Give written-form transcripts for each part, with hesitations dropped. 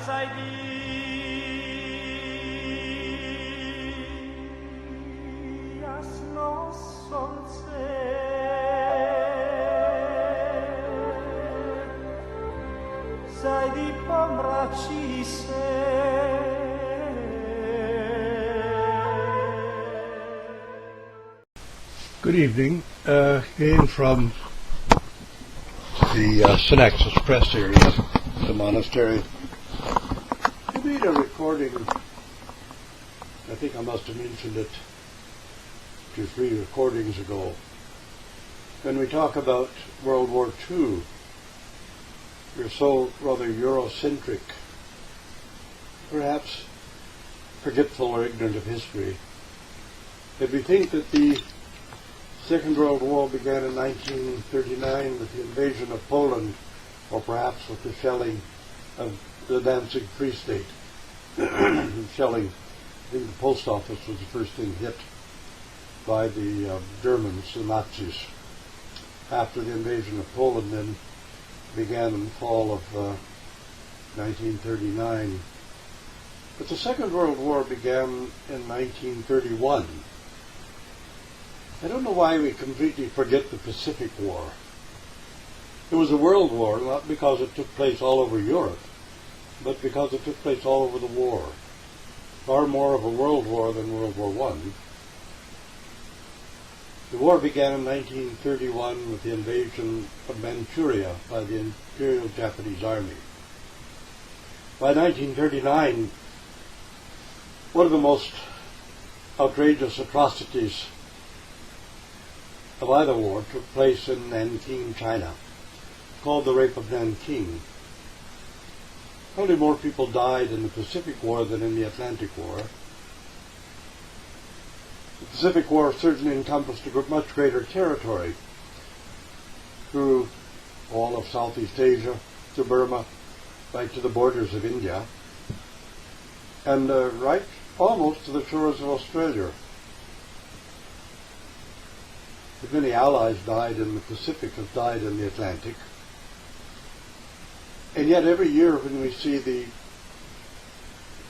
Good evening. Again from the Synaxis Press area, the monastery. I made a recording, I think I must have mentioned it 2 or 3 recordings ago, when we talk about World War II. We're so rather Eurocentric, perhaps forgetful or ignorant of history, that we think that the Second World War began in 1939 with the invasion of Poland, or perhaps with the shelling of the Danzig Free State. Shelling, I think the post office was the first thing hit by the Germans, the Nazis. After the invasion of Poland then began in the fall of 1939. But the Second World War began in 1931. I don't know why we completely forget the Pacific War. It was a world war, not because it took place all over Europe, but because it took place all over the war. Far more of a world war than World War I. The war began in 1931 with the invasion of Manchuria by the Imperial Japanese Army. By 1939, one of the most outrageous atrocities of either war took place in Nanking, China, called the Rape of Nanking. Probably more people died in the Pacific War than in the Atlantic War. The Pacific War certainly encompassed a much greater territory, through all of Southeast Asia, to Burma, right to the borders of India, and right almost to the shores of Australia. As many allies died in the Pacific as died in the Atlantic. And yet every year when we see the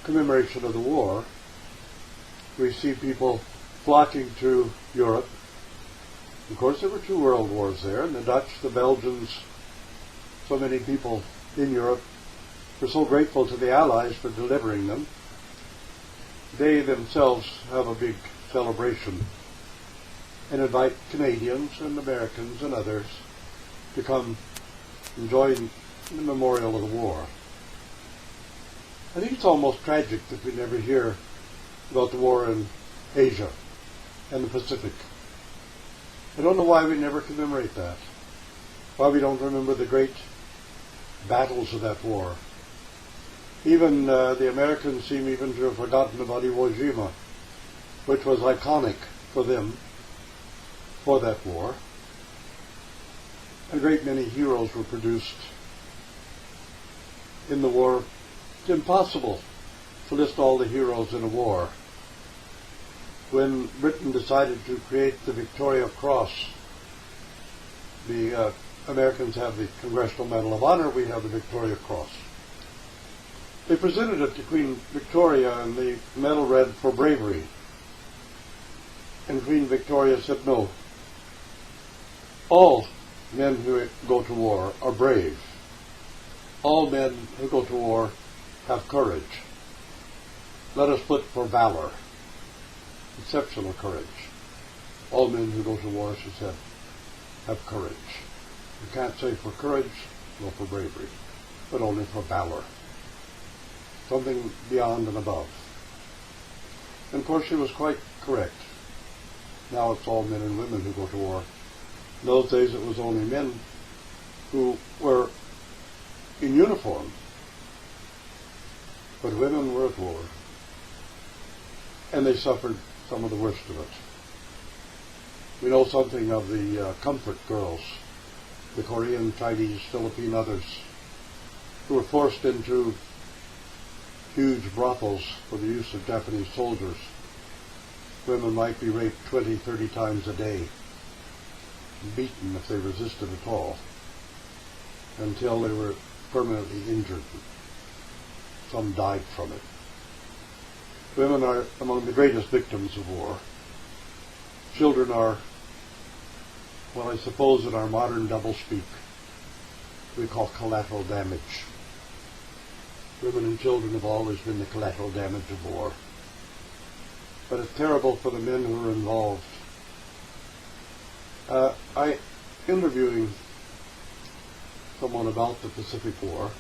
commemoration of the war, we see people flocking to Europe. Of course, there were 2 world wars there, and the Dutch, the Belgians, so many people in Europe were so grateful to the Allies for delivering them. They themselves have a big celebration and invite Canadians and Americans and others to come and join the memorial of the war. I think it's almost tragic that we never hear about the war in Asia and the Pacific. I don't know why we never commemorate that, why we don't remember the great battles of that war. Even the Americans seem even to have forgotten about Iwo Jima, which was iconic for them, for that war. A great many heroes were produced in the war. It's impossible to list all the heroes in a war. When Britain decided to create the Victoria Cross, the Americans have the Congressional Medal of Honor, we have the Victoria Cross. They presented it to Queen Victoria, and the medal read, "For bravery." And Queen Victoria said, "No. All men who go to war are brave. All men who go to war have courage. Let us put for valor, exceptional courage. All men who go to war," she said, "have courage. You can't say for courage nor for bravery, but only for valor. Something beyond and above." And of course she was quite correct. Now it's all men and women who go to war. In those days it was only men who were in uniform, but women were at war, and they suffered some of the worst of it. We know something of the comfort girls, the Korean, Chinese, Philippine others, who were forced into huge brothels for the use of Japanese soldiers. Women might be raped 20, 30 times a day, beaten if they resisted at all, until they were permanently injured. some died from it. Women are among the greatest victims of war. Children are, well, I suppose in our modern doublespeak, we call collateral damage. Women and children have always been the collateral damage of war. But it's terrible for the men who are involved. I interviewing someone about the Pacific War,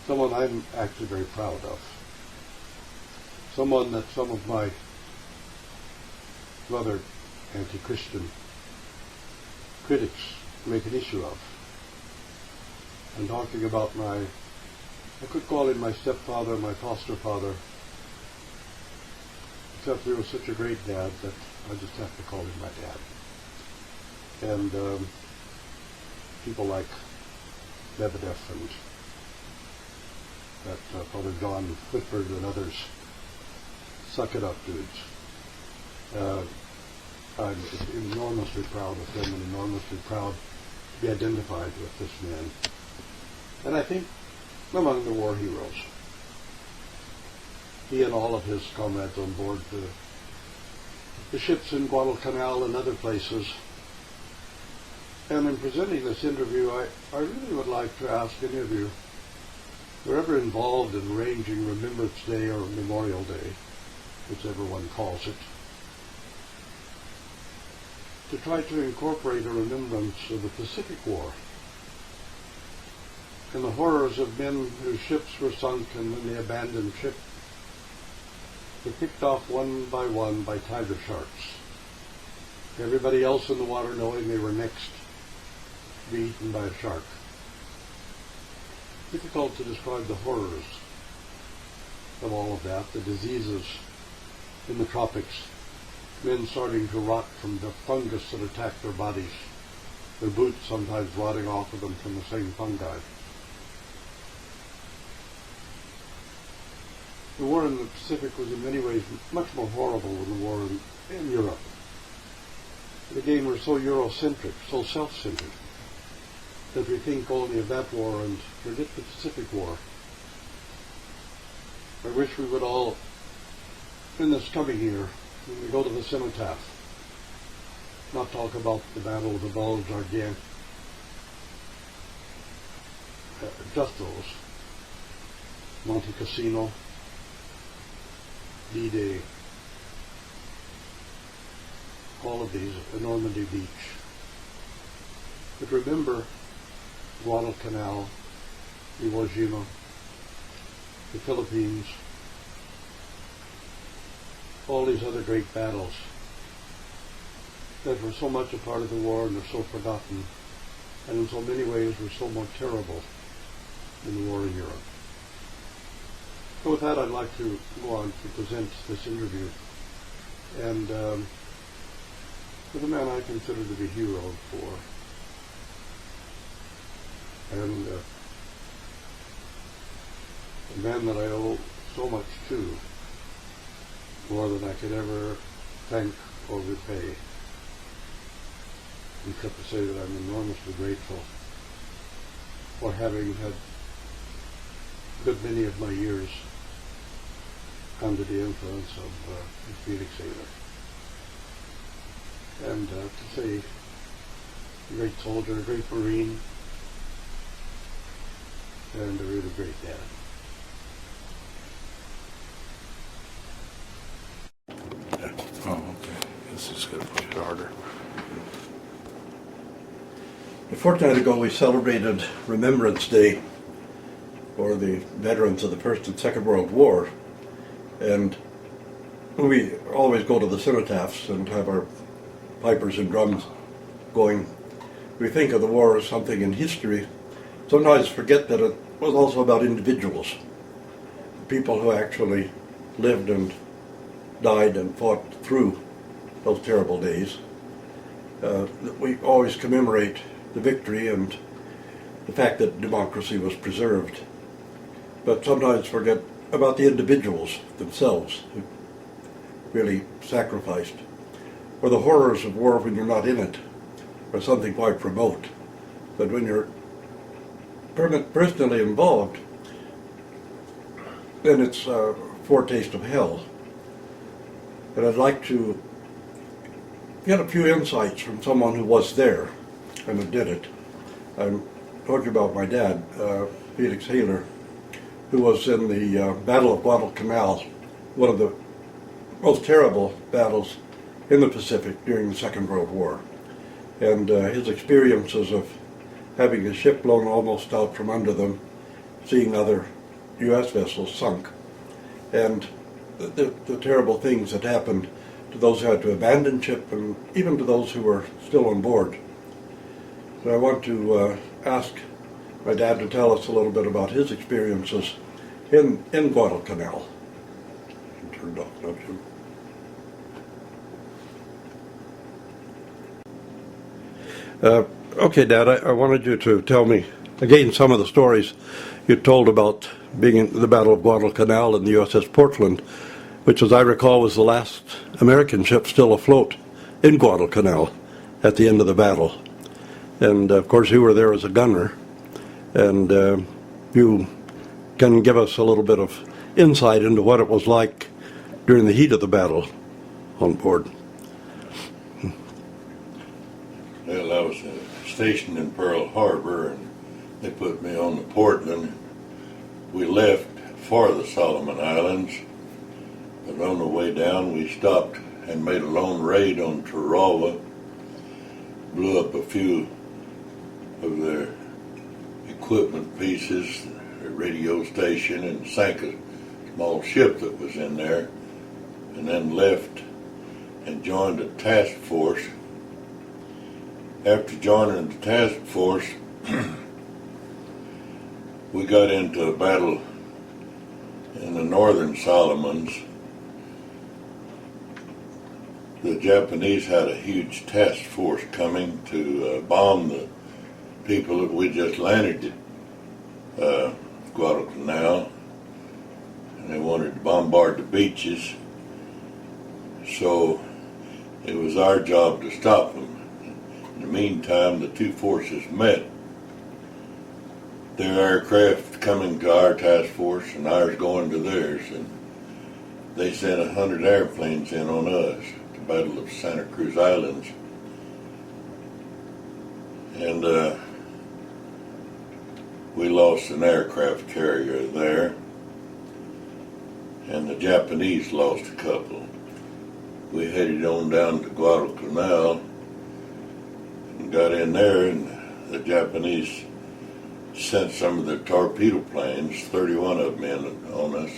someone I'm actually very proud of, someone that some of my rather anti-Christian critics make an issue of. I'm talking about I could call him my stepfather, my foster father, except he was such a great dad that I just have to call him my dad. And people like Lebedev and that Father John Whitford and others, suck it up dudes. I'm enormously proud of him and enormously proud to be identified with this man. And I think among the war heroes, he and all of his comrades on board the ships in Guadalcanal and other places. And in presenting this interview, I really would like to ask any of you who are ever involved in arranging Remembrance Day or Memorial Day, whichever one calls it, to try to incorporate a remembrance of the Pacific War and the horrors of men whose ships were sunk, and when they abandoned ship, were picked off one by tiger sharks. Everybody else in the water knowing they were next to be eaten by a shark. Difficult to describe the horrors of all of that, the diseases in the tropics, men starting to rot from the fungus that attacked their bodies, their boots sometimes rotting off of them from the same fungi. The war in the Pacific was in many ways much more horrible than the war in Europe. But again, we're so Eurocentric, so self-centered, that we think only of that war and forget the Pacific War. I wish we would all, in this coming year, when we go to the cenotaph, not talk about the Battle of the Bulge, Ardennes, just those, Monte Cassino, D-Day, all of these, Normandy Beach. But remember Guadalcanal, Iwo Jima, the Philippines, all these other great battles that were so much a part of the war and are so forgotten, and in so many ways were so more terrible than the war in Europe. So with that, I'd like to go on to present this interview, and with a man I consider to be a hero of war, and a man that I owe so much to, more than I could ever thank or repay, except to say that I'm enormously grateful for having had a good many of my years under the influence of Felix Haler. And to say, a great soldier, a great Marine, and a really great dad. Oh, okay. This is going to push it harder. A fortnight ago we celebrated Remembrance Day for the veterans of the First and Second World War, and we always go to the cenotaphs and have our pipers and drums going. We think of the war as something in history, sometimes forget that it was also about individuals, people who actually lived and died and fought through those terrible days. We always commemorate the victory and the fact that democracy was preserved, but sometimes forget about the individuals themselves who really sacrificed, or the horrors of war when you're not in it, or something quite remote. But when you're personally involved, and it's a foretaste of hell. And I'd like to get a few insights from someone who was there and who did it. I'm talking about my dad, Felix Haler, who was in the Battle of Guadalcanal, one of the most terrible battles in the Pacific during the Second World War. And his experiences of having his ship blown almost out from under them, seeing other U.S. vessels sunk, and the terrible things that happened to those who had to abandon ship and even to those who were still on board. So I want to ask my dad to tell us a little bit about his experiences in Guadalcanal. Turned off, don't you? Okay, Dad, I wanted you to tell me again some of the stories you told about being in the Battle of Guadalcanal and the USS Portland, which, as I recall, was the last American ship still afloat in Guadalcanal at the end of the battle. And, of course, you were there as a gunner, and you can give us a little bit of insight into what it was like during the heat of the battle on board. Well, I was stationed in Pearl Harbor, and they put me on the Portland. We left for the Solomon Islands, but on the way down we stopped and made a lone raid on Tarawa, blew up a few of their equipment pieces, their radio station, and sank a small ship that was in there, and then left and joined a task force. After joining the task force, we got into a battle in the northern Solomons. The Japanese had a huge task force coming to bomb the people that we just landed at Guadalcanal, and they wanted to bombard the beaches. So it was our job to stop them. In the meantime, the two forces met. Their aircraft coming to our task force and ours going to theirs, and they sent 100 airplanes in on us, the Battle of Santa Cruz Islands. And we lost an aircraft carrier there, and the Japanese lost a couple. We headed on down to Guadalcanal and got in there, and the Japanese sent some of their torpedo planes, 31 of them in on us.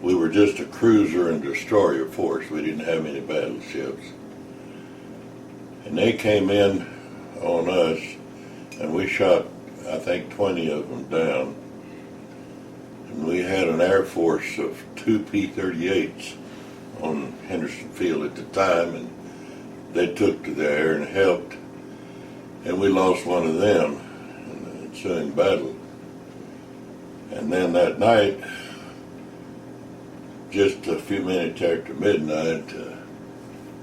We were just a cruiser and destroyer force. We didn't have any battleships. And they came in on us, and we shot, I think, 20 of them down. And we had an air force of 2 P-38s on Henderson Field at the time, and they took to the air and helped. And we lost one of them in the ensuing battle. And then that night, just a few minutes after midnight,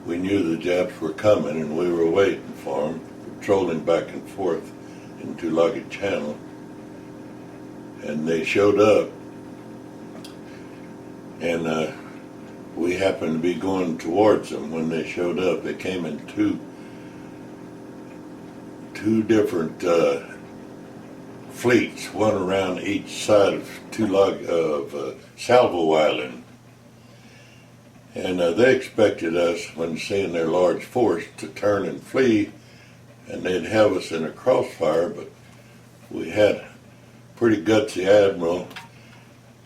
we knew the Japs were coming, and we were waiting for them, patrolling back and forth into Luggage Channel. And they showed up, and we happened to be going towards them when they showed up. They came in two different fleets, one around each side of Salvo Island. And they expected us, when seeing their large force, to turn and flee, and they'd have us in a crossfire, but we had a pretty gutsy admiral,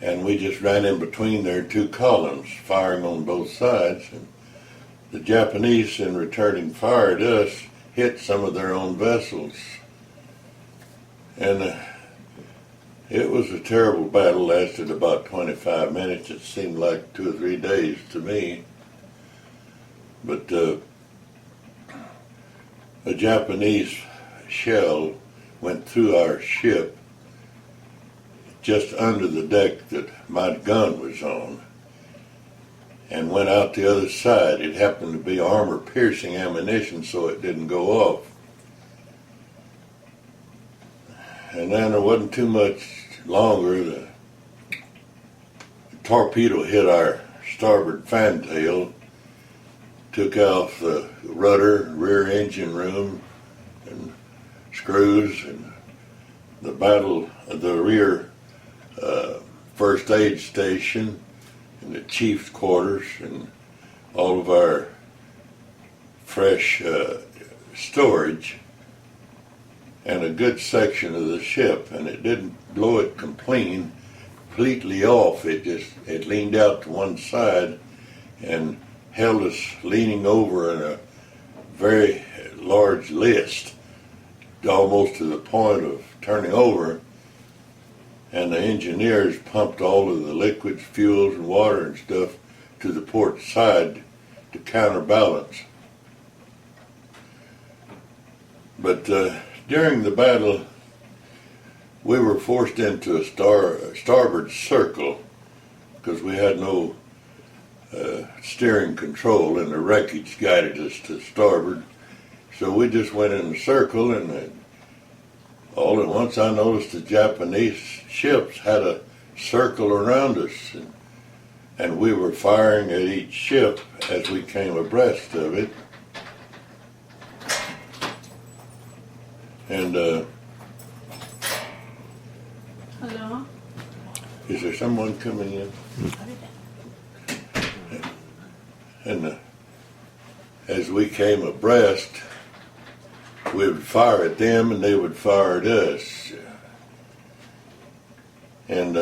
and we just ran in between their two columns, firing on both sides. And the Japanese, in returning fire at us, hit some of their own vessels. And it was a terrible battle, lasted about 25 minutes. It seemed like 2 or 3 days to me. But a Japanese shell went through our ship just under the deck that my gun was on, and went out the other side. It happened to be armor-piercing ammunition, so it didn't go off. And then there wasn't too much longer. torpedo hit our starboard fantail, took off the rudder, rear engine room, and screws, and the rear first aid station, and the chief's quarters, and all of our fresh storage, and a good section of the ship, and it didn't blow it completely off. It leaned out to one side and held us leaning over in a very large list, almost to the point of turning over. And the engineers pumped all of the liquids, fuels, and water and stuff to the port side to counterbalance. But during the battle, we were forced into a starboard circle because we had no steering control, and the wreckage guided us to starboard. So we just went in a circle, and all at once I noticed the Japanese ships had a circle around us, and we were firing at each ship as we came abreast of it. And Hello? is there someone coming in? And as we came abreast, we would fire at them and they would fire at us. And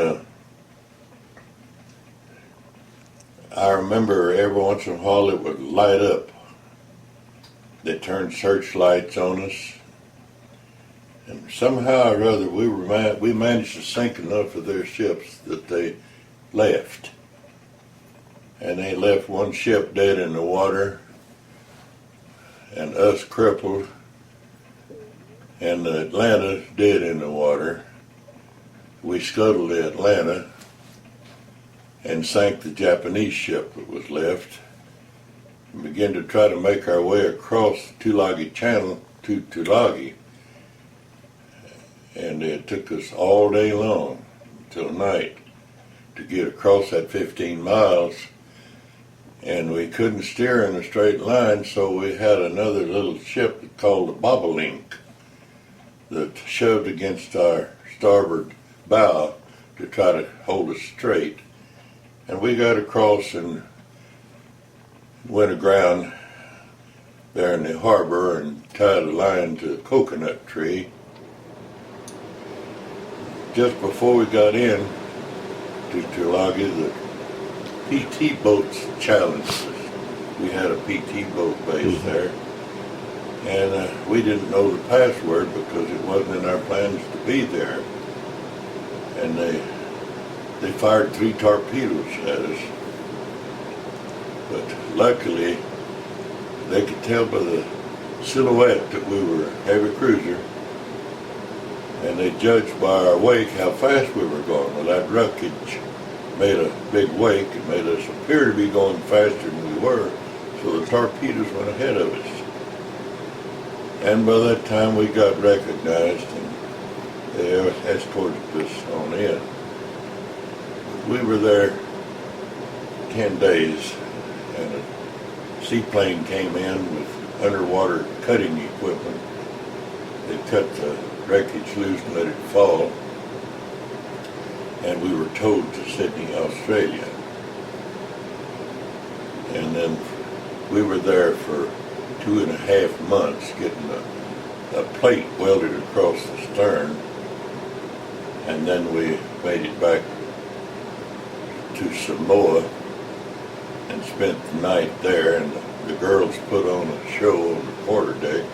I remember every once in a while it would light up. They turned searchlights on us. And somehow or other we managed to sink enough of their ships that they left. And they left one ship dead in the water and us crippled, and the Atlanta dead in the water. We scuttled the Atlanta and sank the Japanese ship that was left, and began to try to make our way across the Tulagi Channel to Tulagi. And it took us all day long till night to get across that 15 miles, and we couldn't steer in a straight line, so we had another little ship called the Bobolink that shoved against our starboard bow to try to hold us straight. And we got across and went aground there in the harbor and tied a line to a coconut tree. Just before we got in to Tulagi, the PT boats challenged us. We had a PT boat base there, and we didn't know the password because it wasn't in our plans to be there. And they fired 3 torpedoes at us, but luckily they could tell by the silhouette that we were a heavy cruiser, and they judged by our wake how fast we were going. Well, that wreckage made a big wake and made us appear to be going faster than we were, so the torpedoes went ahead of us. And by that time we got recognized and they escorted us on in. We were there 10 days, and a seaplane came in with underwater cutting equipment. They cut the wreckage loose and let it fall, and we were towed to Sydney, Australia. And then we were there for 2.5 months getting a plate welded across the stern, and then we made it back to Samoa and spent the night there, and the girls put on a show on the quarterdeck.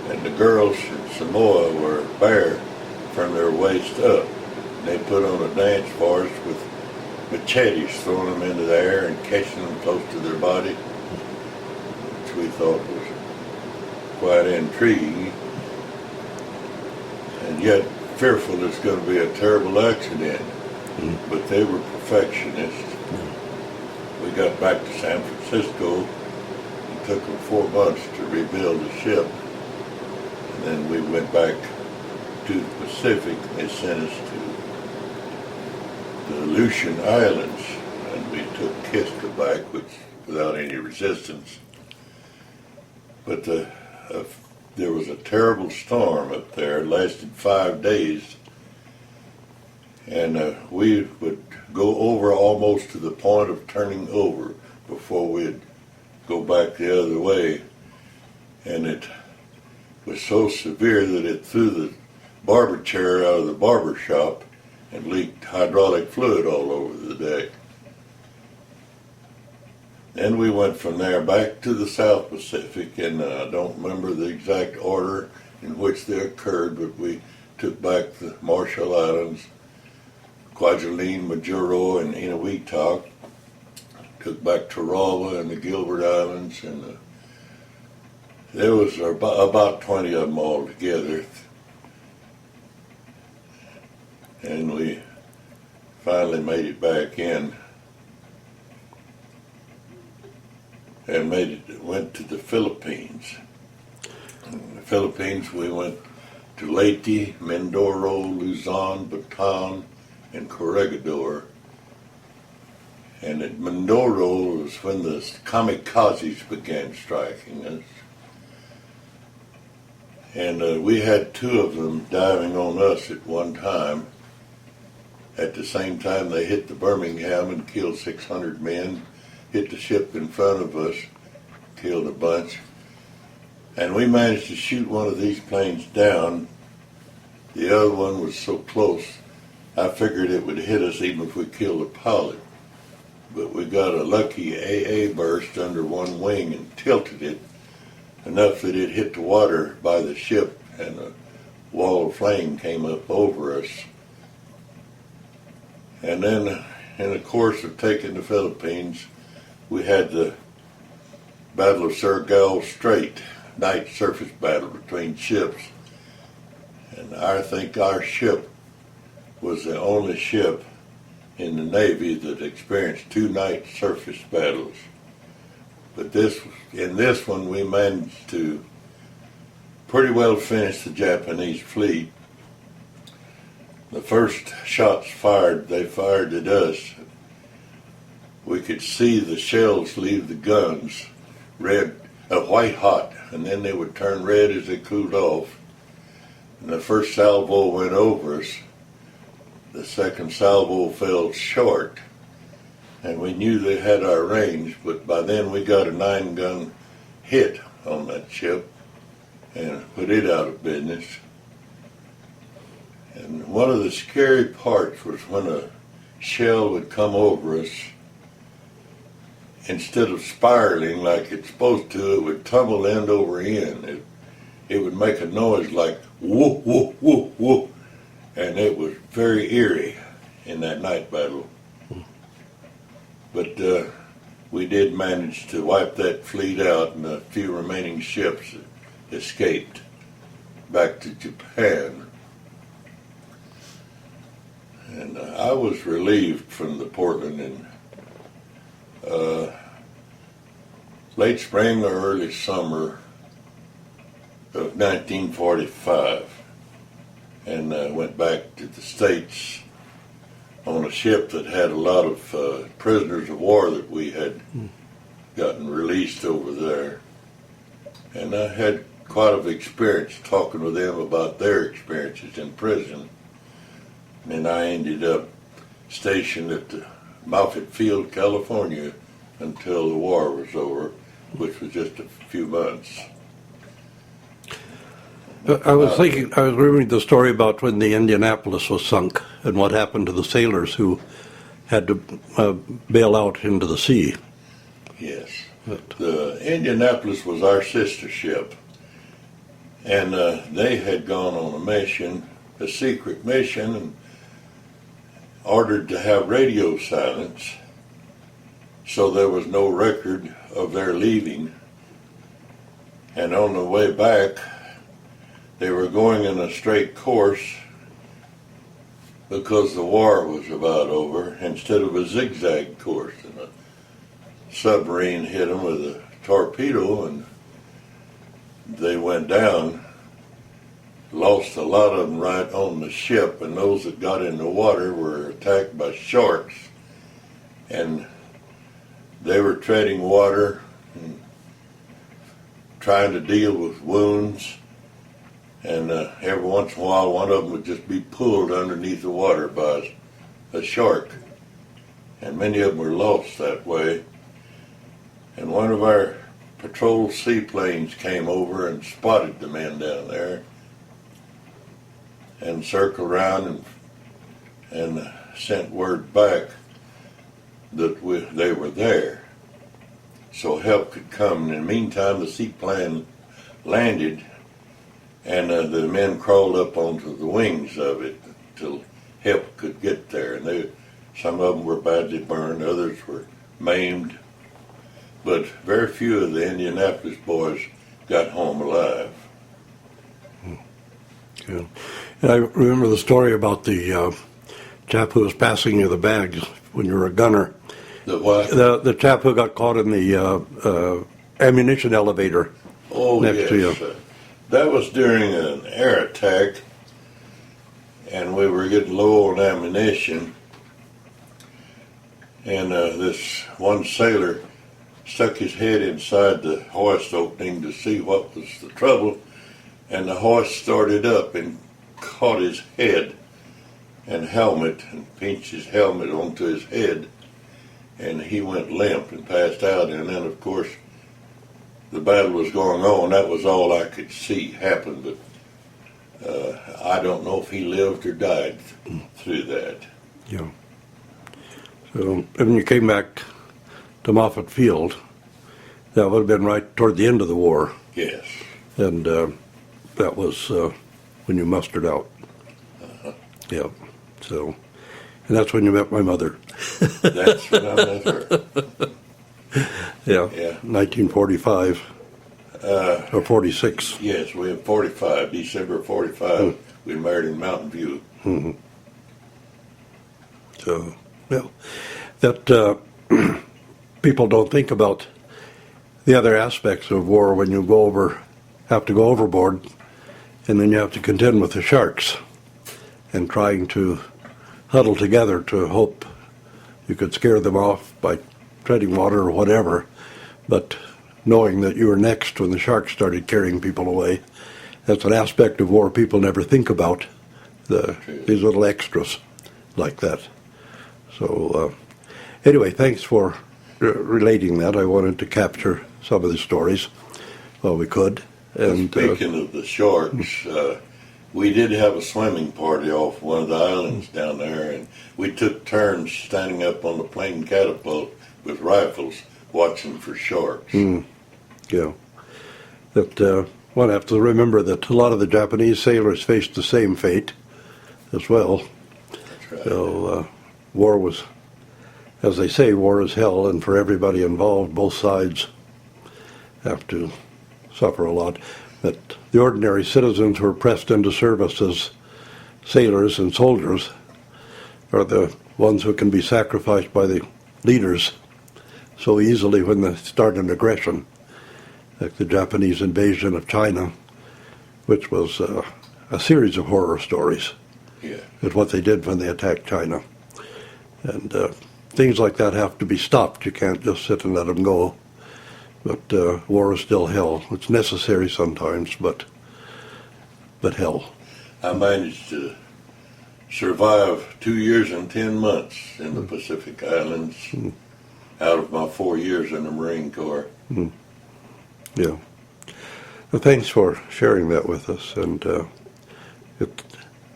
And the girls in Samoa were bare from their waist up. And they put on a dance for us with machetes, throwing them into the air and catching them close to their body, which we thought was quite intriguing. And yet fearful it's going to be a terrible accident. But they were perfectionists. We got back to San Francisco. It took them 4 months to rebuild the ship. And then we went back to the Pacific. They sent us to the Aleutian Islands, and we took Kiska back without any resistance. But there was a terrible storm up there. It lasted 5 days. And we would go over almost to the point of turning over before we'd go back the other way. And it was so severe that it threw the barber chair out of the barber shop and leaked hydraulic fluid all over the deck. Then we went from there back to the South Pacific, and I don't remember the exact order in which they occurred, but we took back the Marshall Islands, Kwajalein, Majuro, and Inuitak, took back Tarawa and the Gilbert Islands, and there was about 20 of them all together. And we finally made it back in and went to the Philippines. In the Philippines we went to Leyte, Mindoro, Luzon, Bataan, and Corregidor. And at Mindoro was when the kamikazes began striking us. And we had 2 of them diving on us at one time. At the same time, they hit the Birmingham and killed 600 men, hit the ship in front of us, killed a bunch. And we managed to shoot one of these planes down. The other one was so close, I figured it would hit us even if we killed the pilot. But we got a lucky AA burst under one wing and tilted it enough that it hit the water by the ship, and a wall of flame came up over us. And then, in the course of taking the Philippines, we had the Battle of Surigao Strait, night surface battle between ships. And I think our ship was the only ship in the Navy that experienced 2 night surface battles. But in this one, we managed to pretty well finish the Japanese fleet. The first shots fired, they fired at us. We could see the shells leave the guns, white hot, and then they would turn red as they cooled off. And the first salvo went over us. The second salvo fell short, and we knew they had our range, but by then we got a 9-gun hit on that ship and put it out of business. And one of the scary parts was when a shell would come over us. Instead of spiraling like it's supposed to, it would tumble end over end. It would make a noise like whoop, whoop, whoop, whoop. And it was very eerie in that night battle. But we did manage to wipe that fleet out, and a few remaining ships escaped back to Japan. And I was relieved from the Portland in late spring or early summer of 1945, and went back to the States on a ship that had a lot of prisoners of war that we had gotten released over there. And I had quite a experience talking with them about their experiences in prison. And I ended up stationed at the Moffett Field, California, until the war was over, which was just a few months. I was remembering the story about when the Indianapolis was sunk and what happened to the sailors who had to bail out into the sea. Yes. The Indianapolis was our sister ship, and they had gone on a mission, a secret mission, and ordered to have radio silence, so there was no record of their leaving. And on the way back, they were going in a straight course because the war was about over, instead of a zigzag course. And a submarine hit them with a torpedo, and they went down lost a lot of them right on the ship, and those that got in the water were attacked by sharks, and they were treading water and trying to deal with wounds, and every once in a while one of them would just be pulled underneath the water by a shark, and many of them were lost that way. And one of our patrol seaplanes came over and spotted the men down there and circled around and sent word back that they were there, so help could come. In the meantime, the seaplane landed, and the men crawled up onto the wings of it till help could get there. And some of them were badly burned, others were maimed, but very few of the Indianapolis boys got home alive. Yeah. And I remember the story about the chap who was passing you the bags when you were a gunner. The what? The chap who got caught in the ammunition elevator next to you. That was during an air attack, and we were getting low on ammunition, and this one sailor stuck his head inside the hoist opening to see what was the trouble, and the hoist started up and caught his head and helmet and pinched his helmet onto his head, and he went limp and passed out. And then, of course, the battle was going on. That was all I could see happen, but I don't know if he lived or died through that. Yeah. So when you came back to Moffett Field, that would have been right toward the end of the war. Yes. And that was when you mustered out. Uh-huh. Yeah. So, and that's when you met my mother. That's when I met her. Yeah. Yeah. 1945 or 46. Yes, we had 45, December 45. We married in Mountain View. Mm-hmm. So, well, that people don't think about the other aspects of war when you have to go overboard, and then you have to contend with the sharks and trying to huddle together to hope you could scare them off by treading water or whatever, but knowing that you were next when the sharks started carrying people away. That's an aspect of war people never think about, these little extras like that. So anyway, thanks for relating that. I wanted to capture some of the stories while we could. And speaking of the sharks, we did have a swimming party off one of the islands down there, and we took turns standing up on the plane catapult with rifles watching for sharks. Yeah. That one have to remember that a lot of the Japanese sailors faced the same fate as well. That's right. So war was, as they say, war is hell, and for everybody involved, both sides have to suffer a lot. But the ordinary citizens who are pressed into service as sailors and soldiers are the ones who can be sacrificed by the leaders so easily when they start an aggression, like the Japanese invasion of China, which was a series of horror stories. Yeah. At what they did when they attacked China. And things like that have to be stopped. You can't just sit and let them go. But war is still hell. It's necessary sometimes, but hell. I managed to survive 2 years and 10 months in the Pacific Islands out of my 4 years in the Marine Corps. Yeah. Well, thanks for sharing that with us, and it's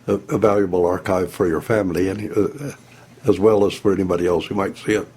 a valuable archive for your family, and as well as for anybody else who might see it.